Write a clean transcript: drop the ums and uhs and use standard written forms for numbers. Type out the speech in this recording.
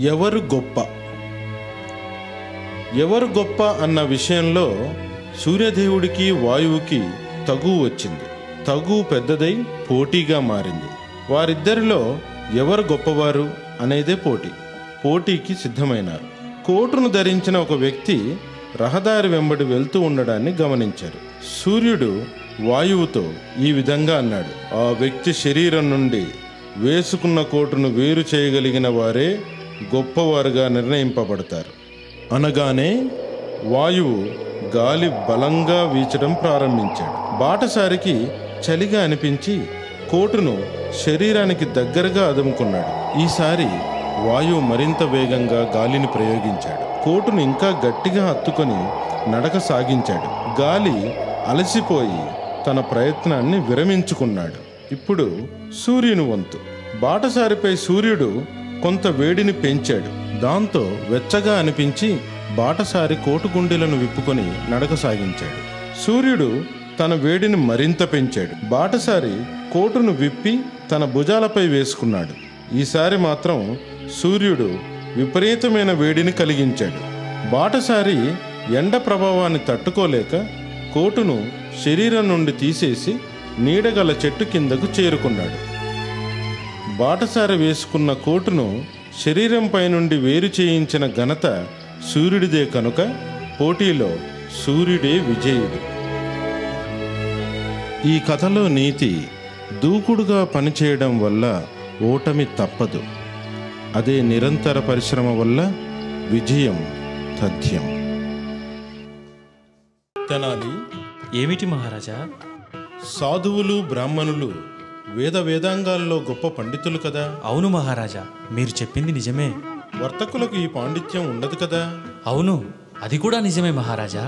ఎవరు గొప్ప ఎవరు గొప్ప అన్న విషయంలో సూర్యదేవుడికి వాయువుకి తగువు వచ్చింది. తగువు పెద్దదై పోటీగా మారింది. వారిద్దరిలో ఎవరు గొప్పవారు అనేదే పోటీకి సిద్ధమైనారు. కోటును ధరించిన ఒక వ్యక్తి రహదారి వెంబడి వెళ్తూ ఉండడాన్ని గమనించారు. సూర్యుడు వాయువుతో ఈ విధంగా అన్నాడు: ఆ వ్యక్తి శరీరం నుండి వేసుకున్న కోటును వేరు చేయగలిగిన వారే గొప్పవారుగా నిర్ణయింపబడతారు. అనగానే వాయువు గాలి బలంగా వీచడం ప్రారంభించాడు. బాటసారికి చలిగా అనిపించి కోటును శరీరానికి దగ్గరగా అదుముకున్నాడు. ఈసారి వాయువు మరింత వేగంగా గాలిని ప్రయోగించాడు. కోటును ఇంకా గట్టిగా హత్తుకొని నడక సాగించాడు. గాలి అలసిపోయి తన ప్రయత్నాన్ని విరమించుకున్నాడు. ఇప్పుడు సూర్యుని వంతు. బాటసారిపై సూర్యుడు కొంత వేడిని పెంచాడు. దాంతో వెచ్చగా అనిపించి బాటసారి కోటు గుండెలను విప్పుకొని నడక సాగించాడు. సూర్యుడు తన వేడిని మరింత పెంచాడు. బాటసారి కోటును విప్పి తన భుజాలపై వేసుకున్నాడు. ఈసారి మాత్రం సూర్యుడు విపరీతమైన వేడిని కలిగించాడు. బాటసారి ఎండ ప్రభావాన్ని తట్టుకోలేక కోటును శరీరం నుండి తీసేసి నీడగల చెట్టు కిందకు చేరుకున్నాడు. బాటసారి వేసుకున్న కోటును శరీరంపై నుండి వేరు చేయించిన ఘనత సూర్యుడిదే కనుక పోటీలో సూర్యుడే విజయుడు. ఈ కథలో నీతి: దూకుడుగా పనిచేయడం వల్ల ఓటమి తప్పదు. అదే నిరంతర పరిశ్రమ వల్ల విజయం తథ్యం. తెనాలి: ఏమిటి మహారాజా? సాధువులు బ్రాహ్మణులు వేదాంగాల్లో గొప్ప పండితులు కదా. అవును మహారాజా, మీరు చెప్పింది నిజమే. వర్తకులకు ఈ పాండిత్యం ఉండదు కదా. అవును, అది కూడా నిజమే మహారాజా.